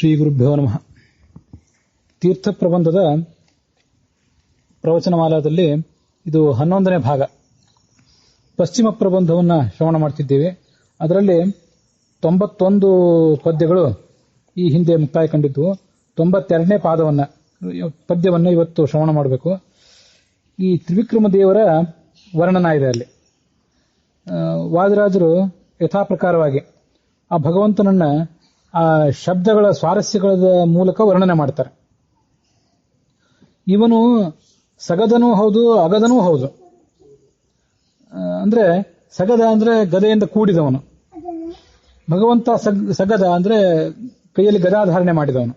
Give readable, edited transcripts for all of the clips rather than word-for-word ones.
ಶ್ರೀ ಗುರುಭ್ಯೋ ನಮಃ. ತೀರ್ಥ ಪ್ರಬಂಧದ ಪ್ರವಚನಮಾಲಾದಲ್ಲಿ ಇದು 11ನೇ ಭಾಗ. ಪಶ್ಚಿಮ ಪ್ರಬಂಧವನ್ನು ಶ್ರವಣ ಮಾಡ್ತಿದ್ದೇವೆ. ಅದರಲ್ಲಿ 91 ಪದ್ಯಗಳು ಈ ಹಿಂದೆ ಮುಕ್ತಾಯ ಕಂಡಿದ್ದು. 92ನೇ ಪದ್ಯವನ್ನು ಇವತ್ತು ಶ್ರವಣ ಮಾಡಬೇಕು. ಈ ತ್ರಿವಿಕ್ರಮ ದೇವರ ವರ್ಣನ ಇದೆ ಅಲ್ಲಿ. ವಾದಿರಾಜರು ಯಥಾಪ್ರಕಾರವಾಗಿ ಆ ಭಗವಂತನನ್ನ ಆ ಶಬ್ದಗಳ ಸ್ವಾರಸ್ಯಗಳ ಮೂಲಕ ವರ್ಣನೆ ಮಾಡ್ತಾರೆ. ಇವನು ಸಗದನೂ ಹೌದು, ಅಗದನೂ ಹೌದು. ಅಂದ್ರೆ ಸಗದ ಅಂದ್ರೆ ಗದೆಯಿಂದ ಕೂಡಿದವನು. ಭಗವಂತ ಸಗದ ಅಂದ್ರೆ ಕೈಯಲ್ಲಿ ಗದಾಧಾರಣೆ ಮಾಡಿದವನು.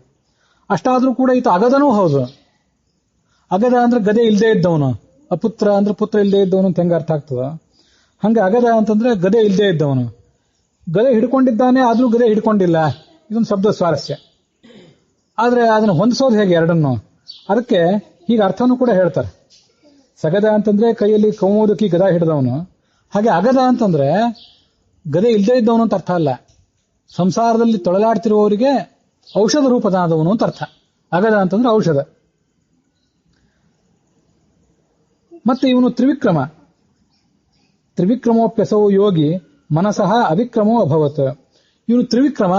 ಅಷ್ಟಾದ್ರೂ ಕೂಡ ಈತ ಅಗದನೂ ಹೌದು. ಅಗದ ಅಂದ್ರೆ ಗದೆ ಇಲ್ಲದೆ ಇದ್ದವನು. ಅಪುತ್ರ ಅಂದ್ರೆ ಪುತ್ರ ಇಲ್ಲದೆ ಇದ್ದವನು ಅಂತ ಹೆಂಗ ಅರ್ಥ ಆಗ್ತದ? ಹಂಗೆ ಅಗದ ಅಂತಂದ್ರೆ ಗದೆ ಇಲ್ಲದೆ ಇದ್ದವನು. ಗದೆ ಹಿಡ್ಕೊಂಡಿದ್ದಾನೆ, ಆದ್ರೂ ಗದೆ ಹಿಡ್ಕೊಂಡಿಲ್ಲ. ಇದೊಂದು ಶಬ್ದ ಸ್ವಾರಸ್ಯ. ಆದ್ರೆ ಅದನ್ನು ಹೊಂದಿಸೋದು ಹೇಗೆ ಎರಡನ್ನು? ಅದಕ್ಕೆ ಹೀಗೆ ಅರ್ಥನೂ ಕೂಡ ಹೇಳ್ತಾರೆ. ಸಗದ ಅಂತಂದ್ರೆ ಕೈಯಲ್ಲಿ ಕೌಮೋದಕಿ ಗದ ಹಿಡಿದವನು. ಹಾಗೆ ಅಗದ ಅಂತಂದ್ರೆ ಗದೆ ಇಲ್ಲದೆ ಇದ್ದವನು ಅಂತ ಅರ್ಥ ಅಲ್ಲ. ಸಂಸಾರದಲ್ಲಿ ತೊಳಲಾಡ್ತಿರುವವರಿಗೆ ಔಷಧ ರೂಪದಾದವನು ಅಂತ ಅರ್ಥ. ಅಗದ ಅಂತಂದ್ರೆ ಔಷಧ. ಮತ್ತೆ ಇವನು ತ್ರಿವಿಕ್ರಮ. ತ್ರಿವಿಕ್ರಮೋಪ್ಯಸೌ ಯೋಗಿ ಮನಸಃ ಅವಿಕ್ರಮೋ ಅಭವತ್. ಇವನು ತ್ರಿವಿಕ್ರಮ,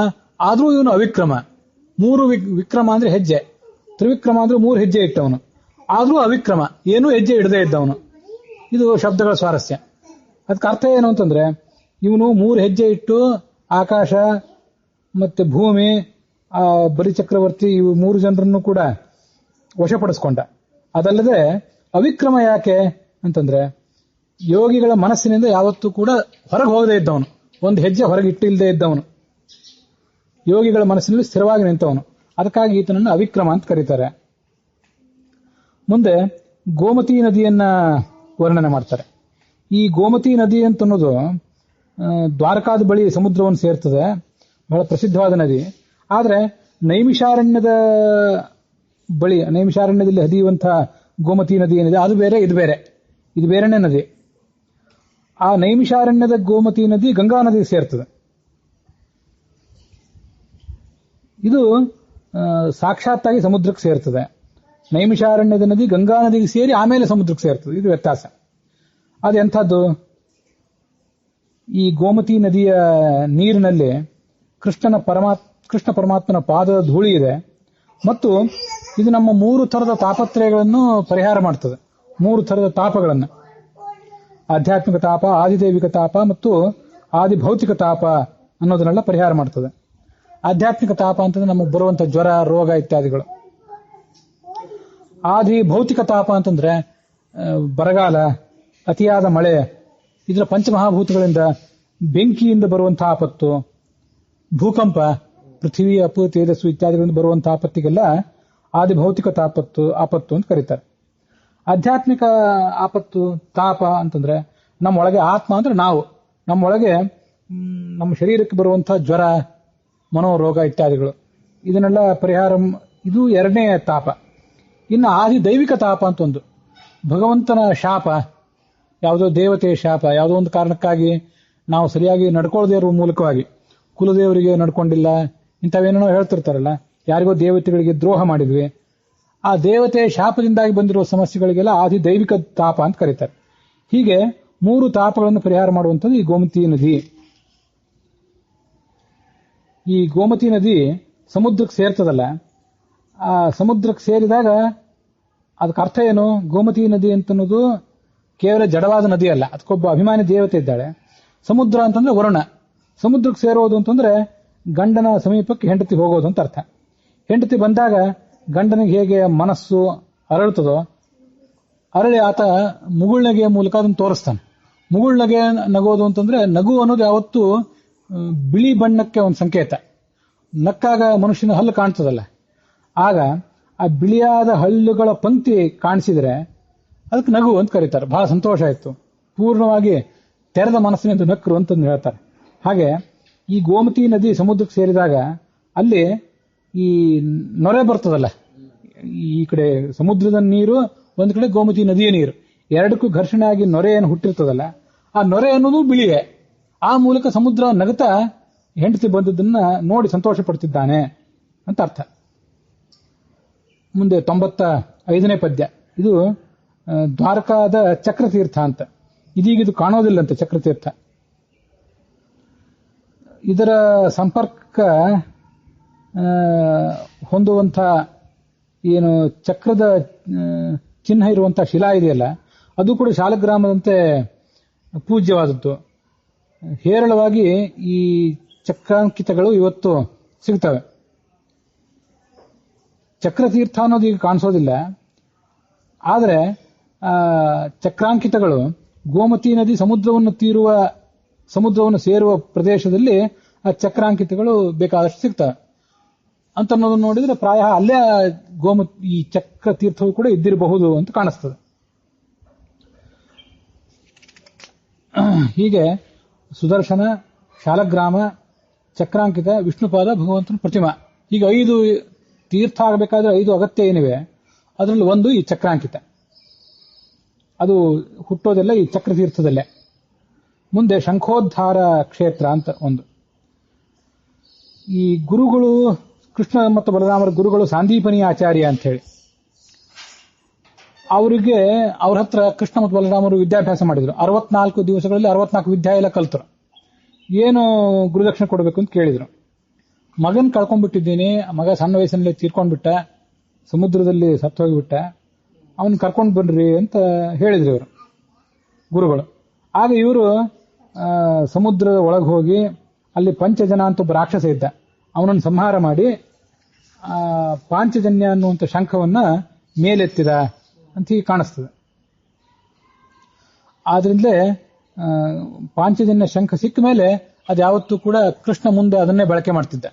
ಆದ್ರೂ ಇವನು ಅವಿಕ್ರಮ. 3 ವಿಕ್ರಮ ಅಂದ್ರೆ ಹೆಜ್ಜೆ. ತ್ರಿವಿಕ್ರಮ ಅಂದ್ರೆ 3 ಹೆಜ್ಜೆ ಇಟ್ಟವನು, ಆದ್ರೂ ಅವಿಕ್ರಮ, ಏನೂ ಹೆಜ್ಜೆ ಇಡದೆ ಇದ್ದವನು. ಇದು ಶಬ್ದಗಳ ಸ್ವಾರಸ್ಯ. ಅದಕ್ಕೆ ಅರ್ಥ ಏನು ಅಂತಂದ್ರೆ, ಇವನು 3 ಹೆಜ್ಜೆ ಇಟ್ಟು ಆಕಾಶ ಮತ್ತೆ ಭೂಮಿ, ಆ ಬಲಿಚಕ್ರವರ್ತಿ, ಇವು 3 ಜನರನ್ನು ಕೂಡ ವಶಪಡಿಸ್ಕೊಂಡ. ಅದಲ್ಲದೆ ಅವಿಕ್ರಮ ಯಾಕೆ ಅಂತಂದ್ರೆ, ಯೋಗಿಗಳ ಮನಸ್ಸಿನಿಂದ ಯಾವತ್ತೂ ಕೂಡ ಹೊರಗೆ ಹೋಗದೆ ಇದ್ದವನು, ಒಂದು ಹೆಜ್ಜೆ ಹೊರಗೆ ಇಟ್ಟಿಲ್ಲದೆ ಇದ್ದವನು, ಯೋಗಿಗಳ ಮನಸ್ಸಿನಲ್ಲಿ ಸ್ಥಿರವಾಗಿ ನಿಂತವನು. ಅದಕ್ಕಾಗಿ ಈತನನ್ನು ಅವಿಕ್ರಮ ಅಂತ ಕರೀತಾರೆ. ಮುಂದೆ ಗೋಮತಿ ನದಿಯನ್ನ ವರ್ಣನೆ ಮಾಡ್ತಾರೆ. ಈ ಗೋಮತಿ ನದಿ ಅಂತ ಅನ್ನೋದು ದ್ವಾರಕಾದ ಬಳಿ ಸಮುದ್ರವನ್ನು ಸೇರ್ತದೆ. ಬಹಳ ಪ್ರಸಿದ್ಧವಾದ ನದಿ. ಆದ್ರೆ ನೈಮಿಷಾರಣ್ಯದ ಬಳಿ, ನೈಮಿಷಾರಣ್ಯದಲ್ಲಿ ಹರಿಯುವಂತಹ ಗೋಮತಿ ನದಿ ಏನಿದೆ ಅದು ಬೇರೆ, ಇದು ಬೇರೆ. ಇದು ಬೇರೆನೇ ನದಿ. ಆ ನೈಮಿಷಾರಣ್ಯದ ಗೋಮತಿ ನದಿ ಗಂಗಾ ನದಿಗೆ ಸೇರ್ತದೆ. ಇದು ಸಾಕ್ಷಾತ್ತಾಗಿ ಸಮುದ್ರಕ್ಕೆ ಸೇರ್ತದೆ. ನೈಮಿಷಾರಣ್ಯದ ನದಿ ಗಂಗಾ ನದಿಗೆ ಸೇರಿ ಆಮೇಲೆ ಸಮುದ್ರಕ್ಕೆ ಸೇರ್ತದೆ. ಇದು ವ್ಯತ್ಯಾಸ. ಅದೆಂಥದ್ದು? ಈ ಗೋಮತಿ ನದಿಯ ನೀರಿನಲ್ಲಿ ಕೃಷ್ಣ ಪರಮಾತ್ಮನ ಪಾದದ ಧೂಳಿ ಇದೆ. ಮತ್ತು ಇದು ನಮ್ಮ 3 ಥರದ ತಾಪತ್ರಯಗಳನ್ನು ಪರಿಹಾರ ಮಾಡ್ತದೆ. 3 ಥರದ ತಾಪಗಳನ್ನು, ಆಧ್ಯಾತ್ಮಿಕ ತಾಪ, ಆದಿದೈವಿಕ ತಾಪ ಮತ್ತು ಆದಿಭೌತಿಕ ತಾಪ ಅನ್ನೋದನ್ನೆಲ್ಲ ಪರಿಹಾರ ಮಾಡ್ತದೆ. ಆಧ್ಯಾತ್ಮಿಕ ತಾಪ ಅಂತಂದ್ರೆ ನಮಗೆ ಬರುವಂತ ಜ್ವರ, ರೋಗ ಇತ್ಯಾದಿಗಳು. ಆದಿ ಭೌತಿಕ ತಾಪ ಅಂತಂದ್ರೆ ಬರಗಾಲ, ಅತಿಯಾದ ಮಳೆ, ಇದರ ಪಂಚಮಹಾಭೂತಗಳಿಂದ ಬೆಂಕಿಯಿಂದ ಬರುವಂತಹ ಆಪತ್ತು, ಭೂಕಂಪ, ಪೃಥ್ವಿ, ಅಪು, ತೇಜಸ್ಸು ಇತ್ಯಾದಿಗಳಿಂದ ಬರುವಂತಹ ಆಪತ್ತಿಗೆಲ್ಲ ಆದಿಭೌತಿಕ ಆಪತ್ತು ಅಂತ ಕರೀತಾರೆ. ಆಧ್ಯಾತ್ಮಿಕ ಆಪತ್ತು, ತಾಪ ಅಂತಂದ್ರೆ ನಮ್ಮೊಳಗೆ, ಆತ್ಮ ಅಂದ್ರೆ ನಾವು, ನಮ್ಮೊಳಗೆ ನಮ್ಮ ಶರೀರಕ್ಕೆ ಬರುವಂತಹ ಜ್ವರ, ಮನೋರೋಗ ಇತ್ಯಾದಿಗಳು, ಇದನ್ನೆಲ್ಲ ಪರಿಹಾರ. ಇದು 2ನೇ ತಾಪ. ಇನ್ನು ಆದಿ ದೈವಿಕ ತಾಪ ಅಂತ ಒಂದು, ಭಗವಂತನ ಶಾಪ, ಯಾವುದೋ ದೇವತೆಯ ಶಾಪ, ಯಾವುದೋ ಒಂದು ಕಾರಣಕ್ಕಾಗಿ ನಾವು ಸರಿಯಾಗಿ ನಡ್ಕೊಳ್ಳದೇ ಇರುವ ಮೂಲಕವಾಗಿ, ಕುಲದೇವರಿಗೆ ನಡ್ಕೊಂಡಿಲ್ಲ, ಇಂಥವೇನೋ ಹೇಳ್ತಿರ್ತಾರಲ್ಲ, ಯಾರಿಗೋ ದೇವತೆಗಳಿಗೆ ದ್ರೋಹ ಮಾಡಿದ್ವಿ, ಆ ದೇವತೆಯ ಶಾಪದಿಂದಾಗಿ ಬಂದಿರುವ ಸಮಸ್ಯೆಗಳಿಗೆಲ್ಲ ಆದಿ ದೈವಿಕ ತಾಪ ಅಂತ ಕರೀತಾರೆ. ಹೀಗೆ 3 ತಾಪಗಳನ್ನು ಪರಿಹಾರ ಮಾಡುವಂಥದ್ದು ಈ ಗೋಮತಿ ನದಿ. ಈ ಗೋಮತಿ ನದಿ ಸಮುದ್ರಕ್ಕೆ ಸೇರ್ತದಲ್ಲ, ಆ ಸಮುದ್ರಕ್ಕೆ ಸೇರಿದಾಗ ಅದಕ್ಕೆ ಅರ್ಥ ಏನು? ಗೋಮತಿ ನದಿ ಅಂತನ್ನೋದು ಕೇವಲ ಜಡವಾದ ನದಿ ಅಲ್ಲ, ಅದಕ್ಕೊಬ್ಬ ಅಭಿಮಾನಿ ದೇವತೆ ಇದ್ದಾಳೆ. ಸಮುದ್ರ ಅಂತಂದ್ರೆ ವರುಣ. ಸಮುದ್ರಕ್ಕೆ ಸೇರೋದು ಅಂತಂದ್ರೆ ಗಂಡನ ಸಮೀಪಕ್ಕೆ ಹೆಂಡತಿ ಹೋಗೋದು ಅಂತ ಅರ್ಥ. ಹೆಂಡತಿ ಬಂದಾಗ ಗಂಡನಿಗೆ ಹೇಗೆ ಮನಸ್ಸು ಅರಳುತ್ತದೋ, ಅರಳಿ ಆತ ಮುಗುಳ್ನಗೆಯ ಮೂಲಕ ಅದನ್ನು ತೋರಿಸ್ತಾನೆ. ಮುಗುಳ್ನಗೆ ನಗೋದು ಅಂತಂದ್ರೆ, ನಗು ಅನ್ನೋದು ಯಾವತ್ತೂ ಬಿಳಿ ಬಣ್ಣಕ್ಕೆ ಒಂದು ಸಂಕೇತ. ನಕ್ಕಾಗ ಮನುಷ್ಯನ ಹಲ್ಲು ಕಾಣ್ತದಲ್ಲ, ಆಗ ಆ ಬಿಳಿಯಾದ ಹಲ್ಲುಗಳ ಪಂಕ್ತಿ ಕಾಣಿಸಿದ್ರೆ ಅದಕ್ಕೆ ನಗು ಅಂತ ಕರೀತಾರೆ. ಬಹಳ ಸಂತೋಷ ಆಯ್ತು, ಪೂರ್ಣವಾಗಿ ತೆರೆದ ಮನಸ್ಸಿನಿಂದ ನಕ್ಕರು ಅಂತಂದು ಹೇಳ್ತಾರೆ. ಹಾಗೆ ಈ ಗೋಮತಿ ನದಿ ಸಮುದ್ರಕ್ಕೆ ಸೇರಿದಾಗ ಅಲ್ಲಿ ಈ ನೊರೆ ಬರ್ತದಲ್ಲ, ಈ ಕಡೆ ಸಮುದ್ರದ ನೀರು, ಒಂದು ಕಡೆ ಗೋಮತಿ ನದಿಯ ನೀರು, ಎರಡಕ್ಕೂ ಘರ್ಷಣೆ ಆಗಿ ನೊರೆ ಏನು ಹುಟ್ಟಿರ್ತದಲ್ಲ, ಆ ನೊರೆ ಅನ್ನೋದು ಬಿಳಿಯೇ. ಆ ಮೂಲಕ ಸಮುದ್ರ ನಗುತ್ತಾ ಹೆಂಡತಿ ಬಂದದನ್ನ ನೋಡಿ ಸಂತೋಷ ಪಡ್ತಿದ್ದಾನೆ ಅಂತ ಅರ್ಥ. ಮುಂದೆ 95ನೇ ಪದ್ಯ. ಇದು ದ್ವಾರಕಾದ ಚಕ್ರತೀರ್ಥ ಅಂತ. ಇದೀಗಿದು ಕಾಣೋದಿಲ್ಲಂತೆ ಚಕ್ರತೀರ್ಥ. ಇದರ ಸಂಪರ್ಕ ಹೊಂದುವಂಥ ಏನು ಚಕ್ರದ ಚಿಹ್ನ ಇರುವಂಥ ಶಿಲಾ ಇದೆಯಲ್ಲ, ಅದು ಕೂಡ ಶಾಲಗ್ರಾಮದಂತೆ ಪೂಜ್ಯವಾದದ್ದು. ಹೇರಳವಾಗಿ ಈ ಚಕ್ರಾಂಕಿತಗಳು ಇವತ್ತು ಸಿಗ್ತವೆ. ಚಕ್ರತೀರ್ಥ ಅನ್ನೋದು ಈಗ ಕಾಣಿಸೋದಿಲ್ಲ. ಆದರೆ ಚಕ್ರಾಂಕಿತಗಳು ಗೋಮತಿ ನದಿ ಸಮುದ್ರವನ್ನು ಸೇರುವ ಪ್ರದೇಶದಲ್ಲಿ ಆ ಚಕ್ರಾಂಕಿತಗಳು ಬೇಕಾದಷ್ಟು ಸಿಗ್ತವೆ ಅಂತ ಅನ್ನೋದನ್ನು ನೋಡಿದ್ರೆ ಪ್ರಾಯ ಅಲ್ಲೇ ಈ ಚಕ್ರತೀರ್ಥವು ಕೂಡ ಇದ್ದಿರಬಹುದು ಅಂತ ಕಾಣಿಸ್ತದೆ. ಹೀಗೆ ಸುದರ್ಶನ, ಶಾಲಗ್ರಾಮ, ಚಕ್ರಾಂಕಿತ, ವಿಷ್ಣುಪಾದ, ಭಗವಂತನ ಪ್ರತಿಮಾ, ಹೀಗೆ 5 ತೀರ್ಥ ಆಗಬೇಕಾದ್ರೆ 5 ಅಗತ್ಯ ಏನಿವೆ. ಅದರಲ್ಲಿ ಒಂದು ಈ ಚಕ್ರಾಂಕಿತ. ಅದು ಹುಟ್ಟೋದೆಲ್ಲ ಈ ಚಕ್ರತೀರ್ಥದಲ್ಲೇ. ಮುಂದೆ ಶಂಖೋದ್ಧಾರ ಕ್ಷೇತ್ರ ಅಂತ ಒಂದು. ಈ ಗುರುಗಳು, ಕೃಷ್ಣ ಮತ್ತು ಬಲರಾಮರ ಗುರುಗಳು ಸಾಂದೀಪನಿ ಆಚಾರ್ಯ ಅಂತ ಹೇಳಿ, ಅವ್ರ ಹತ್ರ ಕೃಷ್ಣ ಮತ್ತು ಬಲರಾಮರು ವಿದ್ಯಾಭ್ಯಾಸ ಮಾಡಿದ್ರು. 64 ದಿವಸಗಳಲ್ಲಿ 64 ವಿದ್ಯಾ ಎಲ್ಲ ಕಲ್ತರು. ಏನು ಗುರುದಕ್ಷಿಣೆ ಕೊಡಬೇಕು ಅಂತ ಕೇಳಿದ್ರು. ಮಗನ್ ಕಳ್ಕೊಂಡ್ಬಿಟ್ಟಿದ್ದೀನಿ, ಮಗ ಸಣ್ಣ ವಯಸ್ಸಿನಲ್ಲಿ ತೀರ್ಕೊಂಡ್ಬಿಟ್ಟ, ಸಮುದ್ರದಲ್ಲಿ ಸತ್ತು ಹೋಗಿಬಿಟ್ಟ, ಅವನ್ ಕರ್ಕೊಂಡು ಬನ್ರಿ ಅಂತ ಹೇಳಿದ್ರು ಇವರು ಗುರುಗಳು. ಆಗ ಇವರು ಸಮುದ್ರದ ಒಳಗೆ ಹೋಗಿ ಅಲ್ಲಿ ಪಂಚಜನ ಅಂತ ಒಬ್ಬ ರಾಕ್ಷಸ ಇದ್ದ, ಅವನನ್ನು ಸಂಹಾರ ಮಾಡಿ ಪಾಂಚಜನ್ಯ ಅನ್ನುವಂಥ ಶಂಖವನ್ನ ಮೇಲೆತ್ತಿದ ಅಂತ ಹೀಗೆ ಕಾಣಿಸ್ತದೆ. ಆದ್ರಿಂದಲೇ ಪಾಂಚಜನ್ಯ ಶಂಖ ಸಿಕ್ಕ ಮೇಲೆ ಅದು ಯಾವತ್ತೂ ಕೂಡ ಕೃಷ್ಣ ಮುಂದೆ ಅದನ್ನೇ ಬಳಕೆ ಮಾಡ್ತಿದ್ದ.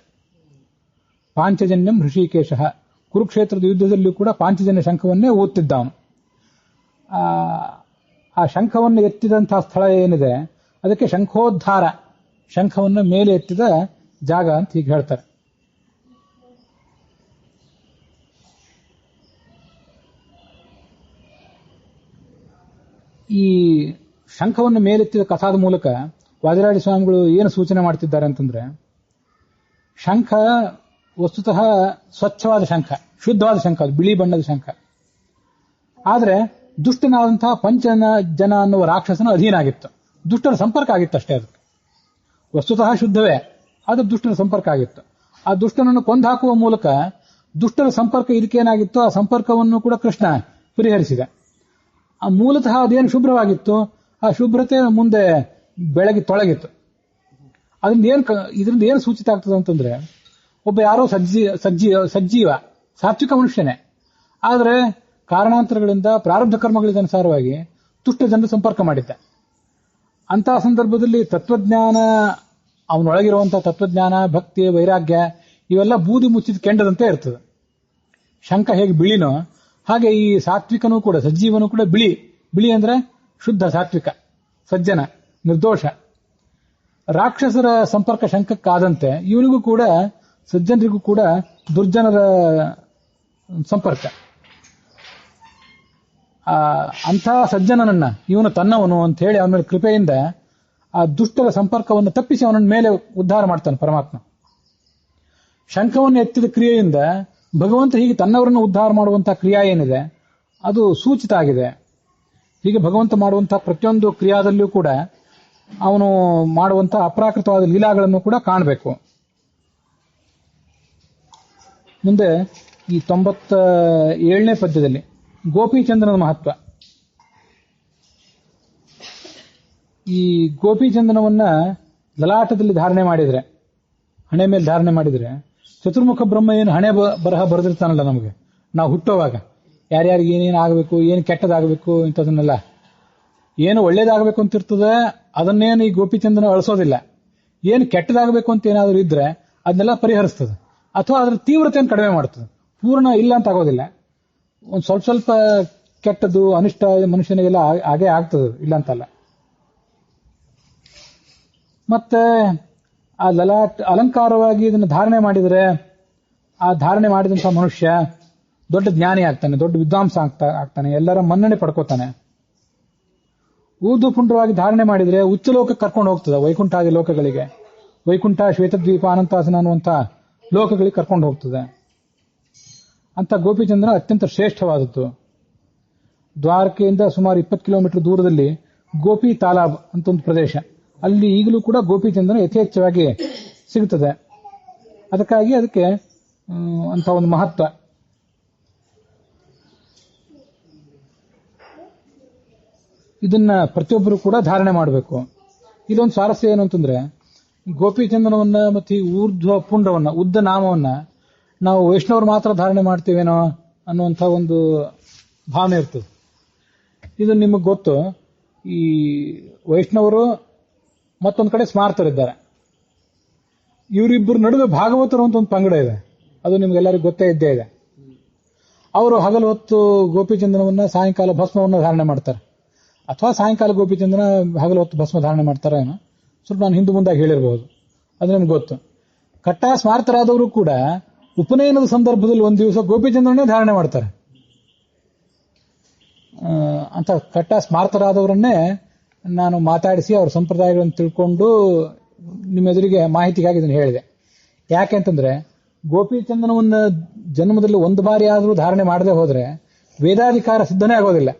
ಪಾಂಚಜನ್ಯಂ ಋಷಿಕೇಶ, ಕುರುಕ್ಷೇತ್ರದ ಯುದ್ಧದಲ್ಲಿಯೂ ಕೂಡ ಪಾಂಚಜನ್ಯ ಶಂಖವನ್ನೇ ಓದ್ತಿದ್ದ ಅವನು. ಆ ಶಂಖವನ್ನು ಎತ್ತಿದಂತಹ ಸ್ಥಳ ಏನಿದೆ ಅದಕ್ಕೆ ಶಂಖೋದ್ಧಾರ, ಶಂಖವನ್ನು ಮೇಲೆ ಎತ್ತಿದ ಜಾಗ ಅಂತ ಹೀಗೆ ಹೇಳ್ತಾರೆ. ಈ ಶಂಖವನ್ನು ಮೇಲೆತ್ತಿದ ಕಥಾದ ಮೂಲಕ ವಾದಿರಾಜ ಸ್ವಾಮಿಗಳು ಏನು ಸೂಚನೆ ಮಾಡ್ತಿದ್ದಾರೆ ಅಂತಂದ್ರೆ, ಶಂಖ ವಸ್ತುತಃ ಸ್ವಚ್ಛವಾದ ಶಂಖ, ಶುದ್ಧವಾದ ಶಂಖ, ಅದು ಬಿಳಿ ಬಣ್ಣದ ಶಂಖ. ಆದರೆ ದುಷ್ಟನಾದಂತಹ ಪಂಚಜನ ಅನ್ನುವ ರಾಕ್ಷಸನ ಅಧೀನ ಆಗಿತ್ತು, ದುಷ್ಟರ ಸಂಪರ್ಕ ಆಗಿತ್ತು ಅಷ್ಟೇ. ಅದಕ್ಕೆ ವಸ್ತುತಃ ಶುದ್ಧವೇ, ಆದ್ರೆ ದುಷ್ಟರ ಸಂಪರ್ಕ ಆಗಿತ್ತು. ಆ ದುಷ್ಟನನ್ನು ಕೊಂದಾಕುವ ಮೂಲಕ ದುಷ್ಟರ ಸಂಪರ್ಕ ಇದಕ್ಕೇನಾಗಿತ್ತು, ಆ ಸಂಪರ್ಕವನ್ನು ಕೂಡ ಕೃಷ್ಣ ಪರಿಹರಿಸಿದ. ಆ ಮೂಲತಃ ಅದೇನು ಶುಭ್ರವಾಗಿತ್ತು, ಆ ಶುಭ್ರತೆ ಮುಂದೆ ಬೆಳಗಿ ತೊಳಗಿತ್ತು. ಇದರಿಂದ ಏನು ಸೂಚಿತ ಆಗ್ತದೆ ಅಂತಂದ್ರೆ, ಒಬ್ಬ ಯಾರೋ ಸಜ್ಜೀವ ಸಾತ್ವಿಕ ಮನುಷ್ಯನೇ, ಆದರೆ ಕಾರಣಾಂತರಗಳಿಂದ ಪ್ರಾರಬ್ಧ ಕರ್ಮಗಳಿಗೆ ಅನುಸಾರವಾಗಿ ದುಷ್ಟ ಜನರು ಸಂಪರ್ಕ ಮಾಡಿದ್ದ. ಅಂತಹ ಸಂದರ್ಭದಲ್ಲಿ ತತ್ವಜ್ಞಾನ, ಅವನೊಳಗಿರುವಂತಹ ತತ್ವಜ್ಞಾನ, ಭಕ್ತಿ, ವೈರಾಗ್ಯ ಇವೆಲ್ಲ ಬೂದಿ ಮುಚ್ಚಿದ ಕೆಂಡದಂತೆ ಇರ್ತದೆ. ಶಂಖ ಹೇಗೆ ಬಿಳಿನೋ ಹಾಗೆ ಈ ಸಾತ್ವಿಕನೂ ಕೂಡ, ಸಜ್ಜೀವನೂ ಕೂಡ ಬಿಳಿ ಅಂದ್ರೆ ಶುದ್ಧ ಸಾತ್ವಿಕ, ಸಜ್ಜನ, ನಿರ್ದೋಷ. ರಾಕ್ಷಸರ ಸಂಪರ್ಕ ಶಂಖಕ್ಕಾದಂತೆ ಇವನಿಗೂ ಕೂಡ, ಸಜ್ಜನರಿಗೂ ಕೂಡ ದುರ್ಜನರ ಸಂಪರ್ಕ. ಅಂಥ ಸಜ್ಜನನನ್ನ ಇವನು ತನ್ನವನು ಅಂತ ಹೇಳಿ ಅವನ ಮೇಲೆ ಕೃಪೆಯಿಂದ ಆ ದುಷ್ಟರ ಸಂಪರ್ಕವನ್ನು ತಪ್ಪಿಸಿ ಅವನ ಮೇಲೆ ಉದ್ಧಾರ ಮಾಡ್ತಾನೆ ಪರಮಾತ್ಮ. ಶಂಖವನ್ನು ಎತ್ತಿದ ಕ್ರಿಯೆಯಿಂದ ಭಗವಂತ ಹೀಗೆ ತನ್ನವರನ್ನು ಉದ್ಧಾರ ಮಾಡುವಂತಹ ಕ್ರಿಯೆ ಏನಿದೆ ಅದು ಸೂಚಿತ ಆಗಿದೆ. ಹೀಗೆ ಭಗವಂತ ಮಾಡುವಂತಹ ಪ್ರತಿಯೊಂದು ಕ್ರಿಯಾದಲ್ಲಿಯೂ ಕೂಡ ಅವನು ಮಾಡುವಂತಹ ಅಪ್ರಾಕೃತವಾದ ಲೀಲಾಗಳನ್ನು ಕೂಡ ಕಾಣಬೇಕು. ಮುಂದೆ ಈ 97ನೇ ಪದ್ಯದಲ್ಲಿ ಗೋಪಿಚಂದನದ ಮಹತ್ವ. ಈ ಗೋಪಿಚಂದನವನ್ನ ಲಲಾಟದಲ್ಲಿ ಧಾರಣೆ ಮಾಡಿದ್ರೆ, ಹಣೆ ಮೇಲೆ ಧಾರಣೆ ಮಾಡಿದ್ರೆ, ಚತುರ್ಮುಖ ಬ್ರಹ್ಮ ಏನು ಹಣೆ ಬರಹ ಬರೆದಿರ್ತಾನಲ್ಲ ನಮಗೆ, ನಾವು ಹುಟ್ಟೋವಾಗ ಯಾರ್ಯಾರಿಗೆ ಏನೇನು ಆಗಬೇಕು, ಏನು ಕೆಟ್ಟದಾಗಬೇಕು ಇಂಥದನ್ನೆಲ್ಲ, ಏನು ಒಳ್ಳೇದಾಗಬೇಕು ಅಂತ ಇರ್ತದೆ ಅದನ್ನೇನು ಈ ಗೋಪಿಚಂದನ ಅಳಿಸೋದಿಲ್ಲ. ಏನು ಕೆಟ್ಟದಾಗಬೇಕು ಅಂತ ಏನಾದರೂ ಇದ್ರೆ ಅದನ್ನೆಲ್ಲ ಪರಿಹರಿಸ್ತದೆ, ಅಥವಾ ಅದರ ತೀವ್ರತೆಯನ್ನು ಕಡಿಮೆ ಮಾಡ್ತದೆ. ಪೂರ್ಣ ಇಲ್ಲ ಅಂತ ಆಗೋದಿಲ್ಲ, ಒಂದು ಸ್ವಲ್ಪ ಕೆಟ್ಟದ್ದು ಅನಿಷ್ಟ ಮನುಷ್ಯನಿಗೆಲ್ಲ ಹಾಗೆ ಆಗ್ತದೆ, ಇಲ್ಲ ಅಂತಲ್ಲ. ಮತ್ತೆ ಆ ಲಲಾಟ್ ಅಲಂಕಾರವಾಗಿ ಇದನ್ನು ಧಾರಣೆ ಮಾಡಿದರೆ ಆ ಧಾರಣೆ ಮಾಡಿದಂತಹ ಮನುಷ್ಯ ದೊಡ್ಡ ಜ್ಞಾನಿ ಆಗ್ತಾನೆ, ದೊಡ್ಡ ವಿದ್ವಾಂಸ ಆಗ್ತಾನೆ, ಎಲ್ಲರ ಮನ್ನಣೆ ಪಡ್ಕೋತಾನೆ. ಊರ್ಧ್ವಪುಂಡ್ರವಾಗಿ ಧಾರಣೆ ಮಾಡಿದ್ರೆ ಉಚ್ಚ ಲೋಕಕ್ಕೆ ಕರ್ಕೊಂಡು ಹೋಗ್ತದೆ, ವೈಕುಂಠಾದಿ ಲೋಕಗಳಿಗೆ. ವೈಕುಂಠ, ಶ್ವೇತದ್ವೀಪ, ಅನಂತಾಸನ ಅನ್ನುವಂಥ ಲೋಕಗಳಿಗೆ ಕರ್ಕೊಂಡು ಹೋಗ್ತದೆ. ಅಂತ ಗೋಪಿಚಂದನ ಅತ್ಯಂತ ಶ್ರೇಷ್ಠವಾದದ್ದು. ದ್ವಾರಕೆಯಿಂದ ಸುಮಾರು 20 ಕಿಲೋಮೀಟರ್ ದೂರದಲ್ಲಿ ಗೋಪಿ ತಾಲಾಬ್ ಅಂತ ಒಂದು ಪ್ರದೇಶ, ಅಲ್ಲಿ ಈಗಲೂ ಕೂಡ ಗೋಪಿಚಂದನ ಯಥೇಚ್ಛವಾಗಿ ಸಿಗುತ್ತದೆ. ಅದಕ್ಕಾಗಿ ಅದಕ್ಕೆ ಅಂತ ಒಂದು ಮಹತ್ವ. ಇದನ್ನ ಪ್ರತಿಯೊಬ್ಬರು ಕೂಡ ಧಾರಣೆ ಮಾಡಬೇಕು. ಇದೊಂದು ಸ್ವಾರಸ್ಯ ಏನು ಅಂತಂದ್ರೆ, ಗೋಪಿಚಂದನವನ್ನ ಮತ್ತೆ ಊರ್ಧ್ವ ಪುಂಡವನ್ನ, ಉದ್ದ ನಾಮವನ್ನ ನಾವು ವೈಷ್ಣವರು ಮಾತ್ರ ಧಾರಣೆ ಮಾಡ್ತೀವೇನೋ ಅನ್ನುವಂಥ ಒಂದು ಭಾವನೆ ಇರ್ತದೆ. ಇದು ನಿಮಗೆ ಗೊತ್ತು, ಈ ವೈಷ್ಣವರು ಮತ್ತೊಂದು ಕಡೆ ಸ್ಮಾರ್ತರಿದ್ದಾರೆ. ಇವರಿಬ್ಬರು ನಡುವೆ ಭಾಗವತರು ಅಂತ ಒಂದು ಪಂಗಡ ಇದೆ, ಅದು ನಿಮ್ಗೆಲ್ಲರಿಗೂ ಗೊತ್ತೇ ಇದ್ದೇ ಇದೆ. ಅವರು ಹಗಲು ಹೊತ್ತು ಗೋಪಿಚಂದನವನ್ನ, ಸಾಯಂಕಾಲ ಭಸ್ಮವನ್ನ ಧಾರಣೆ ಮಾಡ್ತಾರೆ. ಅಥವಾ ಸಾಯಂಕಾಲ ಗೋಪಿಚಂದನ, ಹಗಲು ಹೊತ್ತು ಭಸ್ಮ ಧಾರಣೆ ಮಾಡ್ತಾರೆ ಏನೋ, ಸ್ವಲ್ಪ ನಾನು ಹಿಂದೆ ಮುಂದಾಗಿ ಹೇಳಿರಬಹುದು, ಅದು ನಿಮ್ಗೆ ಗೊತ್ತು. ಕಟ್ಟಾ ಸ್ಮಾರ್ತರಾದವರು ಕೂಡ ಉಪನಯನದ ಸಂದರ್ಭದಲ್ಲಿ ಒಂದು ದಿವಸ ಗೋಪಿಚಂದ್ರನೇ ಧಾರಣೆ ಮಾಡ್ತಾರೆ. ಅಂತ ಕಟ್ಟಾ ಸ್ಮಾರ್ತರಾದವರನ್ನೇ ನಾನು ಮಾತಾಡಿಸಿ ಅವ್ರ ಸಂಪ್ರದಾಯಗಳನ್ನು ತಿಳ್ಕೊಂಡು ನಿಮ್ಮ ಎದುರಿಗೆ ಮಾಹಿತಿಗಾಗಿ ಇದನ್ನು ಹೇಳಿದೆ. ಯಾಕೆ ಅಂತಂದ್ರೆ, ಗೋಪಿಚಂದನವನ್ನ ಜನ್ಮದಲ್ಲಿ ಒಂದು ಬಾರಿ ಆದರೂ ಧಾರಣೆ ಮಾಡದೆ ಹೋದ್ರೆ ವೇದಾಧಿಕಾರ ಸಿದ್ಧನೇ ಆಗೋದಿಲ್ಲ.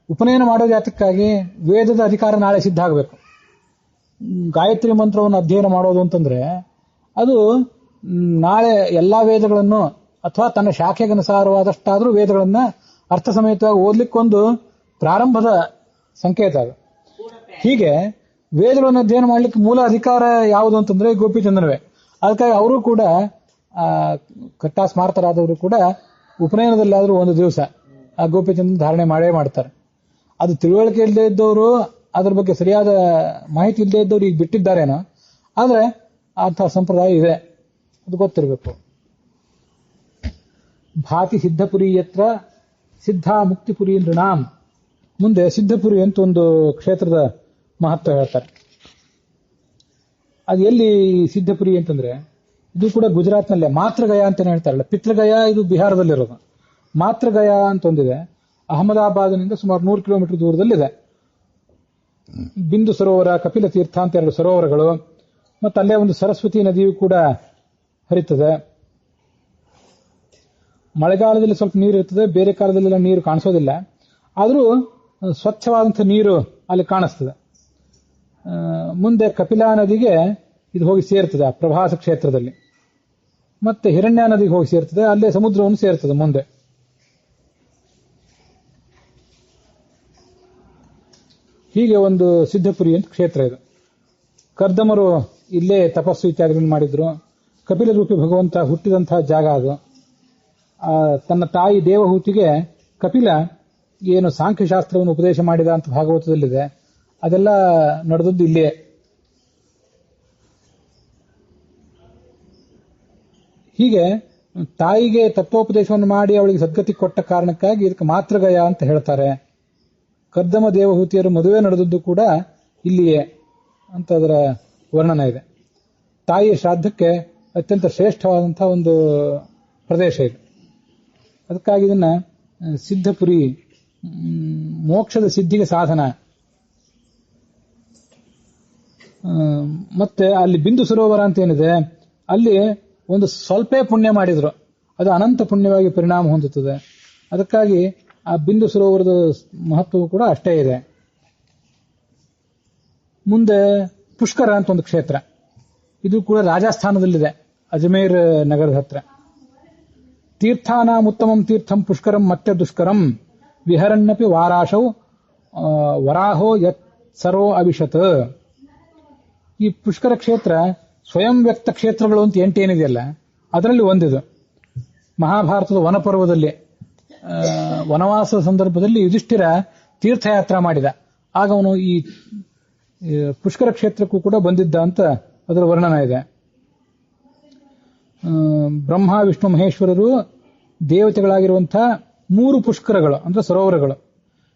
ಉಪನಯನ ಮಾಡೋದು ಯಾತಕ್ಕಾಗಿ? ವೇದದ ಅಧಿಕಾರ ನಾಳೆ ಸಿದ್ಧ ಆಗಬೇಕು. ಗಾಯತ್ರಿ ಮಂತ್ರವನ್ನು ಅಧ್ಯಯನ ಮಾಡೋದು ಅಂತಂದ್ರೆ ಅದು ನಾಳೆ ಎಲ್ಲಾ ವೇದಗಳನ್ನು ಅಥವಾ ತನ್ನ ಶಾಖೆಗನುಸಾರವಾದಷ್ಟಾದರೂ ವೇದಗಳನ್ನ ಅರ್ಥ ಸಮೇತವಾಗಿ ಓದ್ಲಿಕ್ಕೊಂದು ಪ್ರಾರಂಭದ ಸಂಕೇತ ಅದು. ಹೀಗೆ ವೇದಗಳನ್ನು ಅಧ್ಯಯನ ಮಾಡ್ಲಿಕ್ಕೆ ಮೂಲ ಅಧಿಕಾರ ಯಾವುದು ಅಂತಂದ್ರೆ ಗೋಪಿಚಂದ್ರವೇ. ಅದಕ್ಕಾಗಿ ಅವರು ಕೂಡ ಕಟ್ಟಾ ಸ್ಮಾರ್ತರಾದವರು ಕೂಡ ಉಪನಯನದಲ್ಲಾದರೂ ಒಂದು ದಿವಸ ಆ ಗೋಪಿಚಂದ್ರನ ಧಾರಣೆ ಮಾಡೇ ಮಾಡ್ತಾರೆ. ಅದು ತಿಳುವಳಿಕೆ ಇಲ್ಲದೆ ಇದ್ದವರು, ಅದ್ರ ಬಗ್ಗೆ ಸರಿಯಾದ ಮಾಹಿತಿ ಇಲ್ಲದೆ ಇದ್ದವ್ರು ಈಗ ಬಿಟ್ಟಿದ್ದಾರೇನೋ, ಆದ್ರೆ ಅಂಥ ಸಂಪ್ರದಾಯ ಇದೆ, ಅದು ಗೊತ್ತಿರಬೇಕು. ಭಾತಿ ಸಿದ್ಧಪುರಿ ಯತ್ರ ಸಿದ್ಧಾ ಮುಕ್ತಿಪುರಿ ನೃಣಾಂ. ಮುಂದೆ ಸಿದ್ಧಪುರಿ ಅಂತ ಒಂದು ಕ್ಷೇತ್ರದ ಮಹತ್ವ ಹೇಳ್ತಾರೆ. ಅದು ಎಲ್ಲಿ ಸಿದ್ಧಪುರಿ ಅಂತಂದ್ರೆ, ಇದು ಕೂಡ ಗುಜರಾತ್ನಲ್ಲೇ. ಮಾತೃಗಯ ಅಂತ ಹೇಳ್ತಾರಲ್ಲ, ಪಿತೃಗಯ ಇದು ಬಿಹಾರದಲ್ಲಿರೋದು. ಮಾತೃಗಯ ಅಂತ ಒಂದಿದೆ, ಅಹಮದಾಬಾದ್ನಿಂದ ಸುಮಾರು 100 ಕಿಲೋಮೀಟರ್ ದೂರದಲ್ಲಿದೆ. ಬಿಂದು ಸರೋವರ, ಕಪಿಲ ತೀರ್ಥ ಅಂತ 2 ಸರೋವರಗಳು, ಮತ್ತೆ ಅಲ್ಲೇ ಒಂದು ಸರಸ್ವತಿ ನದಿಯು ಕೂಡ ಹರಿತದೆ. ಮಳೆಗಾಲದಲ್ಲಿ ಸ್ವಲ್ಪ ನೀರು ಇರ್ತದೆ, ಬೇರೆ ಕಾಲದಲ್ಲೆಲ್ಲ ನೀರು ಕಾಣಿಸೋದಿಲ್ಲ. ಆದರೂ ಸ್ವಚ್ಛವಾದಂಥ ನೀರು ಅಲ್ಲಿ ಕಾಣಿಸ್ತದೆ. ಮುಂದೆ ಕಪಿಲಾ ನದಿಗೆ ಇದು ಹೋಗಿ ಸೇರ್ತದೆ, ಆ ಪ್ರಭಾಸ ಕ್ಷೇತ್ರದಲ್ಲಿ. ಮತ್ತೆ ಹಿರಣ್ಯ ನದಿಗೆ ಹೋಗಿ ಸೇರ್ತದೆ, ಅಲ್ಲೇ ಸಮುದ್ರವನ್ನು ಸೇರ್ತದೆ ಮುಂದೆ. ಹೀಗೆ ಒಂದು ಸಿದ್ಧಪುರಿ ಅಂತ ಕ್ಷೇತ್ರ ಇದು. ಕರ್ದಮರು ಇಲ್ಲೇ ತಪಸ್ಸು ಇತ್ಯಾದಿಗಳನ್ನು ಮಾಡಿದ್ರು. ಕಪಿಲ ರೂಪಿ ಭಗವಂತ ಹುಟ್ಟಿದಂತಹ ಜಾಗ ಅದು. ತನ್ನ ತಾಯಿ ದೇವಹೂತಿಗೆ ಕಪಿಲ ಏನು ಸಾಂಖ್ಯಶಾಸ್ತ್ರವನ್ನು ಉಪದೇಶ ಮಾಡಿದ ಅಂತ ಭಾಗವತದಲ್ಲಿದೆ, ಅದೆಲ್ಲ ನಡೆದದ್ದು ಇಲ್ಲೇ. ಹೀಗೆ ತಾಯಿಗೆ ತತ್ವೋಪದೇಶವನ್ನು ಮಾಡಿ ಅವಳಿಗೆ ಸದ್ಗತಿ ಕೊಟ್ಟ ಕಾರಣಕ್ಕಾಗಿ ಇದಕ್ಕೆ ಮಾತೃಗಯ ಅಂತ ಹೇಳ್ತಾರೆ. ಕರ್ದಮ ದೇವಹೂತಿಯರು ಮದುವೆ ನಡೆದದ್ದು ಕೂಡ ಇಲ್ಲಿಯೇ ಅಂತ ಅದರ ವರ್ಣನೆ ಇದೆ. ತಾಯಿಯ ಶ್ರಾದ್ದಕ್ಕೆ ಅತ್ಯಂತ ಶ್ರೇಷ್ಠವಾದಂತಹ ಒಂದು ಪ್ರದೇಶ ಇದು. ಅದಕ್ಕಾಗಿ ಇದನ್ನ ಸಿದ್ಧಪುರಿ, ಮೋಕ್ಷದ ಸಿದ್ಧಿಗೆ ಸಾಧನ. ಮತ್ತೆ ಅಲ್ಲಿ ಬಿಂದು ಸರೋವರ ಅಂತ ಏನಿದೆ, ಅಲ್ಲಿ ಒಂದು ಸ್ವಲ್ಪೇ ಪುಣ್ಯ ಮಾಡಿದ್ರು ಅದು ಅನಂತ ಪುಣ್ಯವಾಗಿ ಪರಿಣಾಮ ಹೊಂದುತ್ತದೆ. ಅದಕ್ಕಾಗಿ ಆ ಬಿಂದು ಸರೋವರದ ಮಹತ್ವವು ಕೂಡ ಅಷ್ಟೇ ಇದೆ. ಮುಂದೆ ಪುಷ್ಕರ ಅಂತ ಒಂದು ಕ್ಷೇತ್ರ, ಇದು ಕೂಡ ರಾಜಸ್ಥಾನದಲ್ಲಿದೆ, ಅಜ್ಮೇರ್ ನಗರದ ಹತ್ರ. ತೀರ್ಥಾನಾಂ ಉತ್ತಮಂ ತೀರ್ಥಂ ಪುಷ್ಕರಂ ಮತ್ತೆ ದುಷ್ಕರಂ ವಿಹರನ್ನಪಿ ವಾರಾಶೌ ವರಾಹೋ ಯತ್ ಸರೋ ಅವಿಶತ್. ಈ ಪುಷ್ಕರ ಕ್ಷೇತ್ರ ಸ್ವಯಂ ವ್ಯಕ್ತ ಕ್ಷೇತ್ರಗಳು ಅಂತ 8 ಏನಿದೆಯಲ್ಲ, ಅದರಲ್ಲಿ ಒಂದಿದು. ಮಹಾಭಾರತದ ವನಪರ್ವದಲ್ಲಿ ವನವಾಸದ ಸಂದರ್ಭದಲ್ಲಿ ಯುಧಿಷ್ಠಿರ ತೀರ್ಥಯಾತ್ರಾ ಮಾಡಿದ. ಆಗ ಅವನು ಈ ಪುಷ್ಕರ ಕ್ಷೇತ್ರಕ್ಕೂ ಕೂಡ ಬಂದಿದ್ದ ಅಂತ ಅದರ ವರ್ಣನ ಇದೆ. ಬ್ರಹ್ಮ ವಿಷ್ಣು ಮಹೇಶ್ವರರು ದೇವತೆಗಳಾಗಿರುವಂತಹ 3 ಪುಷ್ಕರಗಳು ಅಂದ್ರೆ ಸರೋವರಗಳು,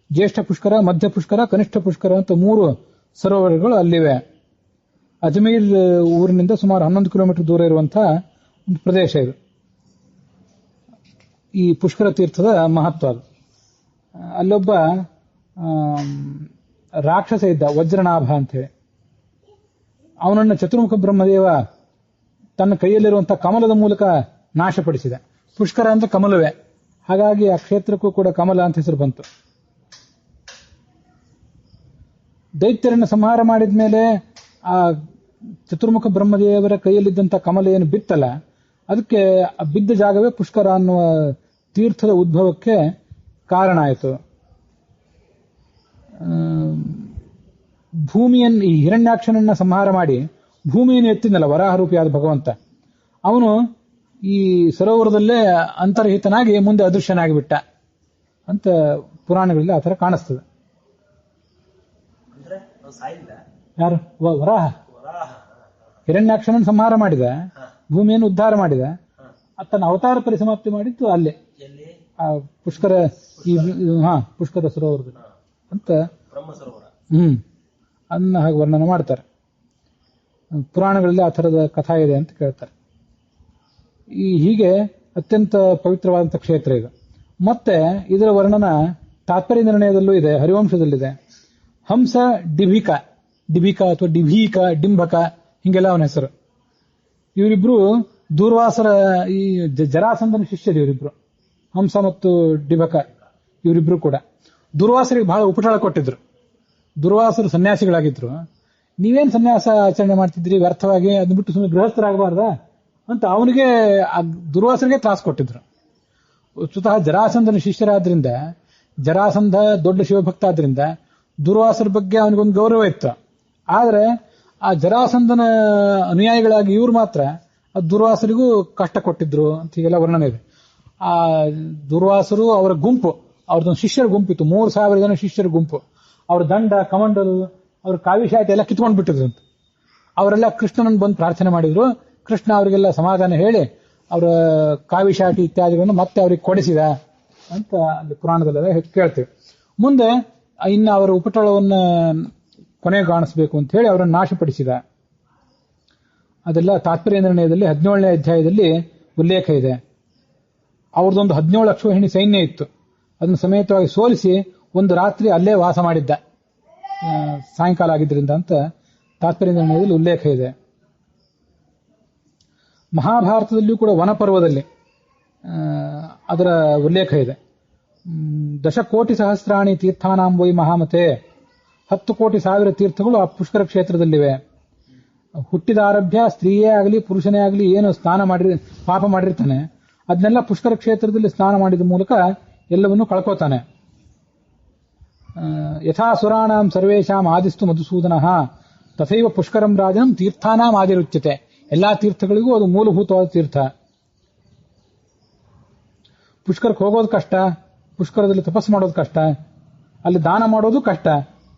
ಜ್ಯೇಷ್ಠ ಪುಷ್ಕರ, ಮಧ್ಯ ಪುಷ್ಕರ, ಕನಿಷ್ಠ ಪುಷ್ಕರ ಅಂತ 3 ಸರೋವರಗಳು ಅಲ್ಲಿವೆ. ಅಜ್ಮೀರ್ ಊರಿನಿಂದ ಸುಮಾರು 11 ಕಿಲೋಮೀಟರ್ ದೂರ ಇರುವಂತಹ ಒಂದು ಪ್ರದೇಶ ಇದು. ಈ ಪುಷ್ಕರ ತೀರ್ಥದ ಮಹತ್ವ ಅದು. ಅಲ್ಲೊಬ್ಬ ರಾಕ್ಷಸ ಇದ್ದ, ವಜ್ರನಾಭ ಅಂತ ಹೇಳಿ. ಅವನನ್ನು ಚತುರ್ಮುಖ ಬ್ರಹ್ಮದೇವ ತನ್ನ ಕೈಯಲ್ಲಿರುವಂತಹ ಕಮಲದ ಮೂಲಕ ನಾಶಪಡಿಸಿದ. ಪುಷ್ಕರ ಅಂದ್ರೆ ಕಮಲವೇ, ಹಾಗಾಗಿ ಆ ಕ್ಷೇತ್ರಕ್ಕೂ ಕೂಡ ಕಮಲ ಅಂತ ಹೆಸರು ಬಂತು. ದೈತ್ಯರನ್ನು ಸಂಹಾರ ಮಾಡಿದ ಮೇಲೆ ಆ ಚತುರ್ಮುಖ ಬ್ರಹ್ಮದೇವರ ಕೈಯಲ್ಲಿದ್ದಂಥ ಕಮಲ ಏನು ಬಿತ್ತಲ್ಲ, ಅದಕ್ಕೆ ಬಿದ್ದ ಜಾಗವೇ ಪುಷ್ಕರ ಅನ್ನುವ ತೀರ್ಥದ ಉದ್ಭವಕ್ಕೆ ಕಾರಣ ಆಯಿತು. ಭೂಮಿಯನ್ನು, ಈ ಹಿರಣ್ಯಾಕ್ಷನನ್ನ ಸಂಹಾರ ಮಾಡಿ ಭೂಮಿಯನ್ನು ಎತ್ತಿದ್ನಲ್ಲ ವರಾಹರೂಪಿಯಾದ ಭಗವಂತ, ಅವನು ಈ ಸರೋವರದಲ್ಲೇ ಅಂತರ್ಹಿತನಾಗಿ ಮುಂದೆ ಅದೃಶ್ಯನಾಗಿಬಿಟ್ಟ ಅಂತ ಪುರಾಣಗಳಲ್ಲಿ ಆ ಥರ ಕಾಣಿಸ್ತದೆ. ಯಾರು? ವರಾಹ ಹಿರಣ್ಯಾಕ್ಷನನ್ನು ಸಂಹಾರ ಮಾಡಿದ, ಭೂಮಿಯನ್ನು ಉದ್ಧಾರ ಮಾಡಿದ, ತನ್ನ ಅವತಾರ ಪರಿಸಮಾಪ್ತಿ ಮಾಡಿದ್ದು ಅಲ್ಲೇ ಆ ಪುಷ್ಕರ, ಈ ಪುಷ್ಕರ ಸರೋವರದಲ್ಲಿ ಅಂತ ಅದನ್ನ ಹಾಗೆ ವರ್ಣನೆ ಮಾಡ್ತಾರೆ. ಪುರಾಣಗಳಲ್ಲಿ ಆ ಥರದ ಕಥಾ ಇದೆ ಅಂತ ಕೇಳ್ತಾರೆ. ಹೀಗೆ ಅತ್ಯಂತ ಪವಿತ್ರವಾದಂಥ ಕ್ಷೇತ್ರ ಇದು. ಮತ್ತೆ ಇದರ ವರ್ಣನ ತಾತ್ಪರ್ಯ ನಿರ್ಣಯದಲ್ಲೂ ಇದೆ, ಹರಿವಂಶದಲ್ಲಿದೆ. ಹಂಸ ಡಿಭಿಕ, ಡಿಭಿಕ ಅಥವಾ ಡಿಭೀಕ, ಡಿಂಭಕ, ಹಿಂಗೆಲ್ಲ ಅವನ ಹೆಸರು. ಇವರಿಬ್ರು ದೂರ್ವಾಸರ, ಈ ಜರಾಸಂಧನ ಶಿಷ್ಯರು ಇವರಿಬ್ರು, ಹಂಸ ಮತ್ತು ಡಿಭಕ. ಇವರಿಬ್ರು ಕೂಡ ದುರ್ವಾಸರಿಗೆ ಬಹಳ ಉಪಟಳ ಕೊಟ್ಟಿದ್ರು. ದುರ್ವಾಸರು ಸನ್ಯಾಸಿಗಳಾಗಿದ್ರು. ನೀವೇನು ಸನ್ಯಾಸ ಆಚರಣೆ ಮಾಡ್ತಿದ್ರಿ ವ್ಯರ್ಥವಾಗಿ, ಅದನ್ನ ಬಿಟ್ಟು ಸುಮ್ಮನೆ ಗೃಹಸ್ಥರಾಗಬಾರ್ದ ಅಂತ ಅವನಿಗೆ, ದುರ್ವಾಸರಿಗೆ ತ್ರಾಸ ಕೊಟ್ಟಿದ್ರು. ಸ್ವತಃ ಜರಾಸಂಧನ ಶಿಷ್ಯರಾದ್ರಿಂದ, ಜರಾಸಂಧ ದೊಡ್ಡ ಶಿವಭಕ್ತ ಆದ್ರಿಂದ ದುರ್ವಾಸರ ಬಗ್ಗೆ ಅವನಿಗೊಂದು ಗೌರವ ಇತ್ತು. ಆದ್ರೆ ಆ ಜರಾಸಂಧನ ಅನುಯಾಯಿಗಳಾಗಿ ಇವ್ರು ಮಾತ್ರ ಆ ದುರ್ವಾಸರಿಗೂ ಕಷ್ಟ ಕೊಟ್ಟಿದ್ರು ಅಂತ ಹೀಗೆಲ್ಲ ವರ್ಣನೆ ಇದೆ. ಆ ದುರ್ವಾಸರು, ಅವರ ಗುಂಪು, ಅವ್ರದ್ದೊಂದು ಶಿಷ್ಯರ ಗುಂಪಿತ್ತು, 3000 ಜನ ಶಿಷ್ಯರ ಗುಂಪು. ಅವ್ರ ದಂಡ, ಕಮಂಡಲು, ಅವ್ರ ಕಾವಿಶಾಟಿ ಎಲ್ಲ ಕಿತ್ಕೊಂಡು ಬಿಟ್ಟಿದ್ರು ಅಂತ. ಅವರೆಲ್ಲ ಕೃಷ್ಣನನ್ನು ಬಂದು ಪ್ರಾರ್ಥನೆ ಮಾಡಿದ್ರು. ಕೃಷ್ಣ ಅವರಿಗೆಲ್ಲ ಸಮಾಧಾನ ಹೇಳಿ ಅವರ ಕಾವಿಶಾಟಿ ಇತ್ಯಾದಿಗಳನ್ನು ಮತ್ತೆ ಅವ್ರಿಗೆ ಕೊಡಿಸಿದ ಅಂತ ಅಲ್ಲಿ ಪುರಾಣದಲ್ಲೆಲ್ಲ ಕೇಳ್ತೇವೆ. ಮುಂದೆ ಇನ್ನು ಅವರ ಉಪಟಳವನ್ನ ಕೊನೆಗಾಣಿಸಬೇಕು ಅಂತ ಹೇಳಿ ಅವರನ್ನು ನಾಶಪಡಿಸಿದ. ಅದೆಲ್ಲ ತಾತ್ಪರ್ಯ ನಿರ್ಣಯದಲ್ಲಿ 17ನೇ ಅಧ್ಯಾಯದಲ್ಲಿ ಉಲ್ಲೇಖ ಇದೆ. ಅವ್ರದ್ದೊಂದು 17 ಅಶ್ವಹಿಣಿ ಸೈನ್ಯ ಇತ್ತು. ಅದನ್ನು ಸಮೇತವಾಗಿ ಸೋಲಿಸಿ ಒಂದು ರಾತ್ರಿ ಅಲ್ಲೇ ವಾಸ ಮಾಡಿದ್ದ, ಸಾಯಂಕಾಲ ಆಗಿದ್ರಿಂದ ಅಂತ ತಾತ್ಪರ್ಯ ನಿರ್ಣಯದಲ್ಲಿ ಉಲ್ಲೇಖ ಇದೆ. ಮಹಾಭಾರತದಲ್ಲಿಯೂ ಕೂಡ ವನಪರ್ವದಲ್ಲಿ ಅದರ ಉಲ್ಲೇಖ ಇದೆ. 10 ಕೋಟಿ ಸಹಸ್ರಾಣಿ ತೀರ್ಥಾನಾಂ ವೈ ಮಹಾಮತೆ, 10 ಕೋಟಿ ಸಾವಿರ ತೀರ್ಥಗಳು ಆ ಪುಷ್ಕರ ಕ್ಷೇತ್ರದಲ್ಲಿವೆ. ಹುಟ್ಟಿದಾರಭ್ಯ ಸ್ತ್ರೀಯೇ ಆಗಲಿ ಪುರುಷನೇ ಆಗಲಿ ಏನು ಸ್ನಾನ ಮಾಡಿ ಪಾಪ ಮಾಡಿರ್ತಾನೆ, ಅದನ್ನೆಲ್ಲ ಪುಷ್ಕರ ಕ್ಷೇತ್ರದಲ್ಲಿ ಸ್ನಾನ ಮಾಡಿದ ಮೂಲಕ ಎಲ್ಲವನ್ನೂ ಕಳ್ಕೋತಾನೆ. ಯಥಾ ಸುರಾಣಾಂ ಸರ್ವೇಷಾಂ ಆದಿಸ್ತು ಮಧುಸೂದನಃ ತಥೈವ ಪುಷ್ಕರಂ ರಾಜನಂ ತೀರ್ಥಾನಾಂ ಆದಿರುಚ್ಯತೆ. ಎಲ್ಲಾ ತೀರ್ಥಗಳಿಗೂ ಅದು ಮೂಲಭೂತವಾದ ತೀರ್ಥ. ಪುಷ್ಕರಕ್ಕೆ ಹೋಗೋದು ಕಷ್ಟ, ಪುಷ್ಕರದಲ್ಲಿ ತಪಸ್ಸು ಮಾಡೋದು ಕಷ್ಟ, ಅಲ್ಲಿ ದಾನ ಮಾಡೋದು ಕಷ್ಟ,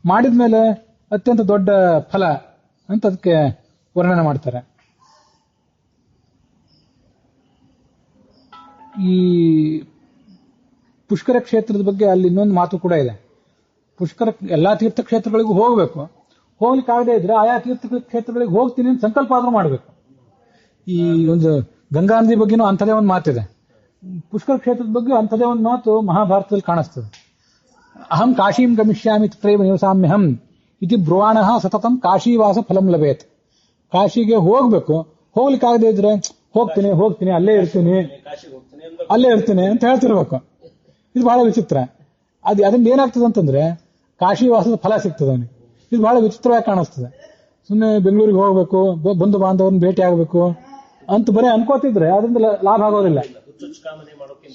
ಮಾಡಿದ್ಮೇಲೆ ಅತ್ಯಂತ ದೊಡ್ಡ ಫಲ ಅಂತ ಅದಕ್ಕೆ ವರ್ಣನೆ ಮಾಡ್ತಾರೆ. ಈ ಪುಷ್ಕರ ಕ್ಷೇತ್ರದ ಬಗ್ಗೆ ಅಲ್ಲಿ ಇನ್ನೊಂದು ಮಾತು ಕೂಡ ಇದೆ. ಪುಷ್ಕರ ಎಲ್ಲಾ ತೀರ್ಥಕ್ಷೇತ್ರಗಳಿಗೂ ಹೋಗಬೇಕು, ಹೋಗ್ಲಿಕ್ಕೆ ಆಗದೆ ಇದ್ರೆ ಆಯಾ ತೀರ್ಥಕ್ಷೇತ್ರಗಳಿಗೆ ಹೋಗ್ತೀನಿ ಅಂತ ಸಂಕಲ್ಪ ಆದ್ರೂ ಮಾಡಬೇಕು. ಈ ಒಂದು ಗಂಗಾ ನದಿ ಬಗ್ಗೆನೂ ಅಂಥದೇ ಒಂದು ಮಾತಿದೆ, ಪುಷ್ಕರ ಕ್ಷೇತ್ರದ ಬಗ್ಗೆ ಅಂಥದೇ ಒಂದು ಮಾತು ಮಹಾಭಾರತದಲ್ಲಿ ಕಾಣಿಸ್ತದೆ. ಅಹಂ ಕಾಶೀಂ ಗಮಿಷ್ಯಾಮಿ ತತ್ರೈವ ನಿವಸಾಮ್ಯಹಂ ಇತಿ ಬ್ರುವಾಣಃ ಸತತಂ ಕಾಶೀವಾಸ ಫಲಂ ಲಭೇತ್. ಕಾಶಿಗೆ ಹೋಗ್ಬೇಕು, ಹೋಗ್ಲಿಕ್ಕಾಗದೆ ಇದ್ರೆ ಹೋಗ್ತೀನಿ ಅಲ್ಲೇ ಇರ್ತೀನಿ ಅಂತ ಹೇಳ್ತಿರ್ಬೇಕು. ಇದು ಬಹಳ ವಿಚಿತ್ರ. ಅದರಿಂದ ಏನಾಗ್ತದೆ ಅಂತಂದ್ರೆ ಕಾಶಿವಾಸದ ಫಲ ಸಿಗ್ತದೆ ಅವನಿಗೆ. ಇದು ಬಹಳ ವಿಚಿತ್ರವಾಗಿ ಕಾಣಿಸ್ತದೆ. ಸುಮ್ಮನೆ ಬೆಂಗಳೂರಿಗೆ ಹೋಗ್ಬೇಕು, ಬಂಧು ಬಾಂಧವರನ್ನ ಭೇಟಿ ಆಗಬೇಕು ಅಂತ ಬರೀ ಅನ್ಕೋತಿದ್ರೆ ಅದರಿಂದ ಲಾಭ ಆಗೋದಿಲ್ಲ.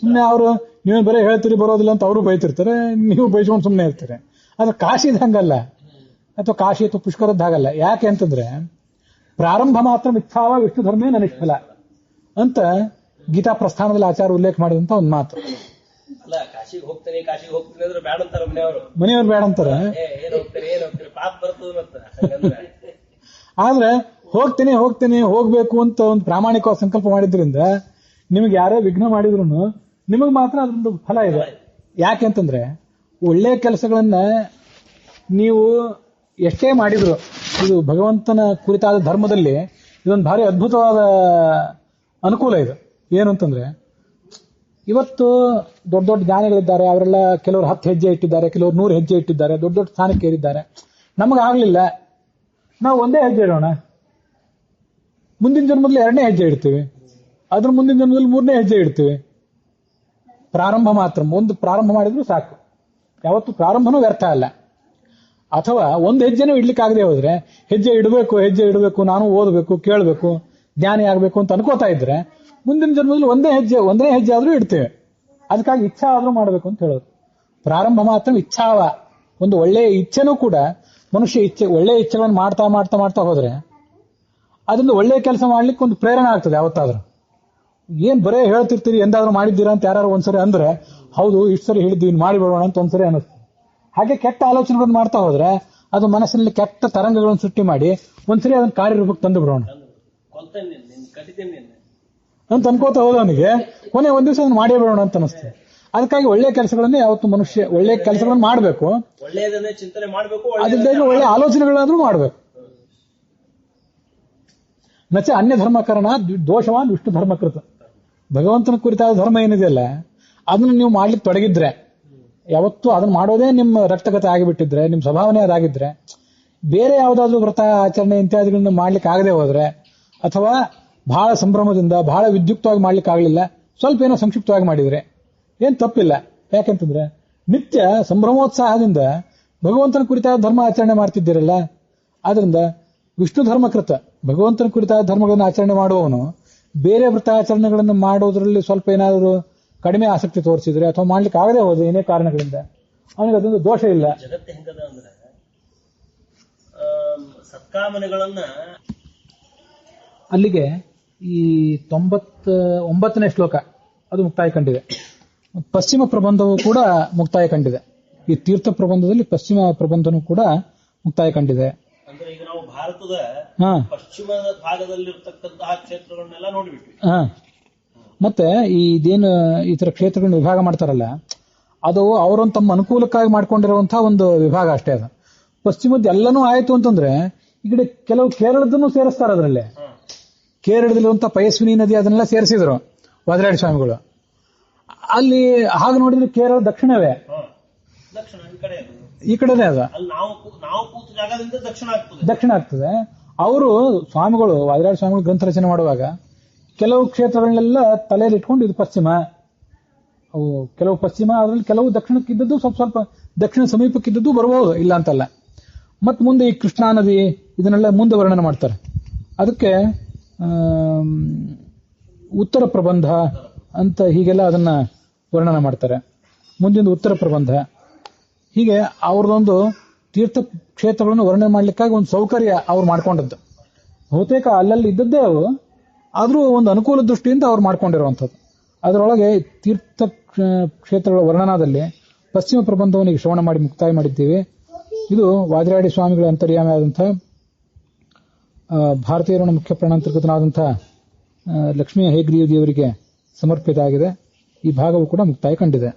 ಸುಮ್ಮನೆ ಅವರು ನೀವು ಬರೀ ಹೇಳ್ತೀರಿ ಬರೋದಿಲ್ಲ ಅಂತ ಅವರು ಬೈತಿರ್ತಾರೆ, ನೀವು ಬೈಸ್ಕೊಂಡು ಸುಮ್ಮನೆ ಇರ್ತೀರಿ. ಆದ್ರೆ ಕಾಶಿದ ಹಂಗಲ್ಲ, ಅಥವಾ ಕಾಶಿ ಅಥವಾ ಪುಷ್ಕರದ್ದು ಹಾಗಲ್ಲ. ಯಾಕೆ ಅಂತಂದ್ರೆ ಪ್ರಾರಂಭ ಮಾತ್ರ ಮಿಥ್ಯಾವ ವಿಷ್ಣು ಧರ್ಮೇ ನ ನಿಷ್ಫಲ ಅಂತ ಗೀತಾ ಪ್ರಸ್ಥಾನದಲ್ಲಿ ಆಚಾರ ಉಲ್ಲೇಖ ಮಾಡಿದಂತ ಒಂದು ಮಾತು. ಮನೆಯವ್ರು ಬೇಡ ಅಂತಾರೆ. ಆದ್ರೆ ಹೋಗ್ತೀನಿ ಹೋಗ್ಬೇಕು ಅಂತ ಒಂದು ಪ್ರಾಮಾಣಿಕವಾದ ಸಂಕಲ್ಪ ಮಾಡಿದ್ರಿಂದ ನಿಮಗೆ ಯಾರೇ ವಿಘ್ನ ಮಾಡಿದ್ರು ನಿಮಗೆ ಮಾತ್ರ ಅದೊಂದು ಫಲ ಇದೆ. ಯಾಕೆ ಅಂತಂದ್ರೆ ಒಳ್ಳೆ ಕೆಲಸಗಳನ್ನ ನೀವು ಎಷ್ಟೇ ಮಾಡಿದ್ರು, ಇದು ಭಗವಂತನ ಕುರಿತಾದ ಧರ್ಮದಲ್ಲಿ ಇದೊಂದು ಭಾರಿ ಅದ್ಭುತವಾದ ಅನುಕೂಲ ಇದು. ಏನು ಅಂತಂದ್ರೆ ಇವತ್ತು ದೊಡ್ಡ ದೊಡ್ಡ ಜ್ಞಾನಿಗಳಿದ್ದಾರೆ, ಅವರೆಲ್ಲ ಕೆಲವರು 10 ಹೆಜ್ಜೆ ಇಟ್ಟಿದ್ದಾರೆ, ಕೆಲವರು 100 ಹೆಜ್ಜೆ ಇಟ್ಟಿದ್ದಾರೆ, ದೊಡ್ಡ ದೊಡ್ಡ ಸ್ಥಾನಕ್ಕೆ ಏರಿದ್ದಾರೆ. ನಮಗಾಗ್ಲಿಲ್ಲ, ನಾವು ಒಂದೇ ಹೆಜ್ಜೆ ಇಡೋಣ, ಮುಂದಿನ ಜನ್ಮದಲ್ಲಿ 2ನೇ ಹೆಜ್ಜೆ ಇಡ್ತೀವಿ, ಅದ್ರ ಮುಂದಿನ ಜನ್ಮದಲ್ಲಿ 3ನೇ ಹೆಜ್ಜೆ ಇಡ್ತೀವಿ. ಪ್ರಾರಂಭ ಮಾತ್ರ, ಒಂದು ಪ್ರಾರಂಭ ಮಾಡಿದ್ರು ಸಾಕು, ಯಾವತ್ತು ಪ್ರಾರಂಭನೂ ವ್ಯರ್ಥ ಅಲ್ಲ. ಅಥವಾ ಒಂದು ಹೆಜ್ಜೆನೂ ಇಡ್ಲಿಕ್ಕಾಗದೆ ಹೋದ್ರೆ ಹೆಜ್ಜೆ ಇಡಬೇಕು, ನಾನು ಓದಬೇಕು, ಕೇಳಬೇಕು, ಜ್ಞಾನಿ ಆಗ್ಬೇಕು ಅಂತ ಅನ್ಕೋತಾ ಇದ್ರೆ ಮುಂದಿನ ಜನ್ಮದಲ್ಲಿ ಒಂದೇ ಹೆಜ್ಜೆ ಆದ್ರೂ ಇಡ್ತೇವೆ. ಅದಕ್ಕಾಗಿ ಇಚ್ಛಾ ಆದ್ರೂ ಮಾಡಬೇಕು ಅಂತ ಹೇಳೋದು. ಪ್ರಾರಂಭ ಮಾತ್ರ ಇಚ್ಛಾವ, ಒಂದು ಒಳ್ಳೆಯ ಇಚ್ಛೆನೂ ಕೂಡ ಮನುಷ್ಯ ಒಳ್ಳೆಯ ಇಚ್ಛೆಗಳನ್ನು ಮಾಡ್ತಾ ಮಾಡ್ತಾ ಮಾಡ್ತಾ ಹೋದ್ರೆ ಅದರಿಂದ ಒಳ್ಳೆಯ ಕೆಲಸ ಮಾಡ್ಲಿಕ್ಕೆ ಒಂದು ಪ್ರೇರಣೆ ಆಗ್ತದೆ. ಯಾವತ್ತಾದ್ರೂ ಏನ್ ಬರೇ ಹೇಳ್ತಿರ್ತೀರಿ, ಎಂದಾದ್ರೂ ಮಾಡಿದ್ದೀರಾ ಅಂತ ಯಾರು ಒಂದ್ಸರಿ ಅಂದ್ರೆ ಹೌದು ಇಷ್ಟು ಸರಿ ಹೇಳಿದ್ದೀವಿ ಮಾಡಿಬಿಡೋಣ ಅಂತ ಒಂದ್ಸರಿ ಅನ್ನಿಸ್ತು. ಹಾಗೆ ಕೆಟ್ಟ ಆಲೋಚನೆಗಳನ್ನು ಮಾಡ್ತಾ ಹೋದ್ರೆ ಅದು ಮನಸ್ಸಿನಲ್ಲಿ ಕೆಟ್ಟ ತರಂಗಗಳನ್ನು ಸೃಷ್ಟಿ ಮಾಡಿ ಒಂದ್ಸರಿ ಅದನ್ನ ಕಾರ್ಯರೂಪಕ್ಕೆ ತಂದು ಬಿಡೋಣ ಅಂತ ಅನ್ಕೋತಾ ಹೋದವನಿಗೆ ಕೊನೆ ಒಂದ್ ದಿವಸ ಅದನ್ನ ಮಾಡೇ ಬಿಡೋಣ ಅಂತ ಅನಿಸ್ತದೆ. ಅದಕ್ಕಾಗಿ ಒಳ್ಳೆಯ ಕೆಲಸಗಳನ್ನೇ ಯಾವತ್ತು ಮನುಷ್ಯ ಒಳ್ಳೆಯ ಕೆಲಸಗಳನ್ನು ಮಾಡಬೇಕು, ಒಳ್ಳೆಯದನ್ನೇ ಚಿಂತನೆ ಮಾಡಬೇಕು, ಅದ್ರ ಒಳ್ಳೆಯ ಆಲೋಚನೆಗಳಾದ್ರೂ ಮಾಡಬೇಕು. ನಚ ಅನ್ಯ ಧರ್ಮಕರಣ ದೋಷವಾನ್ ವಿಷ್ಣು ಧರ್ಮಕೃತ. ಭಗವಂತನ ಕುರಿತಾದ ಧರ್ಮ ಏನಿದೆಯಲ್ಲ ಅದನ್ನ ನೀವು ಮಾಡ್ಲಿಕ್ಕೆ ತೊಡಗಿದ್ರೆ, ಯಾವತ್ತು ಅದನ್ನ ಮಾಡೋದೇ ನಿಮ್ಮ ರಕ್ತಗತ ಆಗಿಬಿಟ್ಟಿದ್ರೆ, ನಿಮ್ಮ ಸ್ವಭಾವನೆ ಅದಾಗಿದ್ರೆ, ಬೇರೆ ಯಾವುದಾದ್ರೂ ವ್ರತ ಆಚರಣೆ ಇತ್ಯಾದಿಗಳನ್ನ ಮಾಡ್ಲಿಕ್ಕೆ ಆಗದೆ ಹೋದ್ರೆ, ಅಥವಾ ಬಹಳ ಸಂಭ್ರಮದಿಂದ ಬಹಳ ವಿದ್ಯುಕ್ತವಾಗಿ ಮಾಡ್ಲಿಕ್ಕೆ ಆಗಲಿಲ್ಲ, ಸ್ವಲ್ಪ ಏನೋ ಸಂಕ್ಷಿಪ್ತವಾಗಿ ಮಾಡಿದ್ರೆ ಏನ್ ತಪ್ಪಿಲ್ಲ. ಯಾಕಂತಂದ್ರೆ ನಿತ್ಯ ಸಂಭ್ರಮೋತ್ಸಾಹದಿಂದ ಭಗವಂತನ ಕುರಿತಾದ ಧರ್ಮ ಆಚರಣೆ ಮಾಡ್ತಿದ್ದೀರಲ್ಲ, ಆದ್ರಿಂದ ವಿಷ್ಣು ಧರ್ಮಕೃತ, ಭಗವಂತನ ಕುರಿತಾದ ಧರ್ಮಗಳನ್ನು ಆಚರಣೆ ಮಾಡುವವನು ಬೇರೆ ವ್ರತಾಚರಣೆಗಳನ್ನು ಮಾಡೋದ್ರಲ್ಲಿ ಸ್ವಲ್ಪ ಏನಾದರೂ ಕಡಿಮೆ ಆಸಕ್ತಿ ತೋರಿಸಿದ್ರೆ ಅಥವಾ ಮಾಡ್ಲಿಕ್ಕೆ ಆಗದೆ ಹೋದ್ರೆ ಏನೇ ಕಾರಣಗಳಿಂದ ಅವನಿಗೆ ಅದೊಂದು ದೋಷ ಇಲ್ಲ. ಜಗತ್ತು ಹೆಂಗದ ಅಂದ್ರೆ ಸತ್ಕಾಮನೆಗಳನ್ನ ಅಲ್ಲಿಗೆ ಈ 99ನೇ ಶ್ಲೋಕ ಅದು ಮುಕ್ತಾಯ ಕಂಡಿದೆ. ಪಶ್ಚಿಮ ಪ್ರಬಂಧವು ಕೂಡ ಮುಕ್ತಾಯ ಕಂಡಿದೆ. ಈ ತೀರ್ಥ ಪ್ರಬಂಧದಲ್ಲಿ ಪಶ್ಚಿಮ ಪ್ರಬಂಧನೂ ಕೂಡ ಮುಕ್ತಾಯ ಕಂಡಿದೆ. ಅಂದ್ರೆ ಈಗ ನಾವು ಭಾರತದ ಪಶ್ಚಿಮ ಭಾಗದಲ್ಲಿರ್ತಕ್ಕಂತಹ ಕ್ಷೇತ್ರಗಳನ್ನೆಲ್ಲ ನೋಡ್ಬಿಟ್ವಿ. ಮತ್ತೆ ಇದೇನು ಈ ತರ ಕ್ಷೇತ್ರಗಳನ್ನ ವಿಭಾಗ ಮಾಡ್ತಾರಲ್ಲ, ಅದು ಅವರೊಂದು ತಮ್ಮ ಅನುಕೂಲಕ್ಕಾಗಿ ಮಾಡ್ಕೊಂಡಿರುವಂತಹ ಒಂದು ವಿಭಾಗ ಅಷ್ಟೇ. ಅದು ಪಶ್ಚಿಮದ ಎಲ್ಲನೂ ಆಯ್ತು ಅಂತಂದ್ರೆ ಈ ಕಡೆ ಕೆಲವು ಕೇರಳದನ್ನು ಸೇರಿಸ್ತಾರೆ. ಅದರಲ್ಲೇ ಕೇರಳದಲ್ಲಿರುವಂತಹ ಪಯಸ್ವಿನಿ ನದಿ ಅದನ್ನೆಲ್ಲ ಸೇರಿಸಿದ್ರು ವಾದಿರಾಜ ಸ್ವಾಮಿಗಳು. ಅಲ್ಲಿ ಹಾಗೆ ನೋಡಿದ್ರೆ ಕೇರಳ ದಕ್ಷಿಣವೇ, ಈ ಕಡೆನೇ ಅದ, ದಕ್ಷಿಣ ಆಗ್ತದೆ. ಅವರು ಸ್ವಾಮಿಗಳು ವಾದಿರಾಜ ಸ್ವಾಮಿಗಳು ಗ್ರಂಥ ರಚನೆ ಮಾಡುವಾಗ ಕೆಲವು ಕ್ಷೇತ್ರಗಳನ್ನೆಲ್ಲ ತಲೆಯಲ್ಲಿ ಇಟ್ಕೊಂಡು ಇದು ಪಶ್ಚಿಮ, ಅವು ಕೆಲವು ಪಶ್ಚಿಮ, ಅದರಲ್ಲಿ ಕೆಲವು ದಕ್ಷಿಣಕ್ಕಿದ್ದದ್ದು ಸ್ವಲ್ಪ ದಕ್ಷಿಣ ಸಮೀಪಕ್ಕಿದ್ದದ್ದು ಬರಬಹುದು, ಇಲ್ಲ ಅಂತಲ್ಲ. ಮತ್ ಮುಂದೆ ಈ ಕೃಷ್ಣಾ ನದಿ ಇದನ್ನೆಲ್ಲ ಮುಂದೆ ವರ್ಣನೆ ಮಾಡ್ತಾರೆ. ಅದಕ್ಕೆ ಉತ್ತರ ಪ್ರಬಂಧ ಅಂತ ಹೀಗೆಲ್ಲ ಅದನ್ನ ವರ್ಣನೆ ಮಾಡ್ತಾರೆ. ಮುಂದಿನ ಉತ್ತರ ಪ್ರಬಂಧ, ಹೀಗೆ ಅವ್ರದೊಂದು ತೀರ್ಥ ಕ್ಷೇತ್ರಗಳನ್ನು ವರ್ಣನೆ ಮಾಡ್ಲಿಕ್ಕಾಗಿ ಒಂದು ಸೌಕರ್ಯ ಅವ್ರು ಮಾಡ್ಕೊಂಡದ್ದು. ಬಹುತೇಕ ಅಲ್ಲಲ್ಲಿ ಇದ್ದದ್ದೇ ಅವು, ಆದ್ರೂ ಒಂದು ಅನುಕೂಲ ದೃಷ್ಟಿಯಿಂದ ಅವ್ರು ಮಾಡ್ಕೊಂಡಿರುವಂಥದ್ದು. ಅದರೊಳಗೆ ತೀರ್ಥ ಕ್ಷೇತ್ರಗಳ ವರ್ಣನಾದಲ್ಲಿ ಪಶ್ಚಿಮ ಪ್ರಬಂಧವನಿಗೆ ಶ್ರವಣ ಮಾಡಿ ಮುಕ್ತಾಯ ಮಾಡಿದ್ದೀವಿ. ಇದು ವಾದಿರಾಡಿ ಸ್ವಾಮಿಗಳ ಅಂತರ್ಯಾಮಿ ಆದಂತಹ ಭಾರತೀಯರ ಮುಖ್ಯ ಪ್ರಾಣಾಂತರ್ಗತನಾದಂತಹ ಲಕ್ಷ್ಮೀ ಹೇಗ್ರೀವ ದೇವರಿಗೆ ಸಮರ್ಪಿತ ಆಗಿದೆ. ಈ ಭಾಗವು ಕೂಡ ಮುಕ್ತಾಯ ಕಂಡಿದೆ.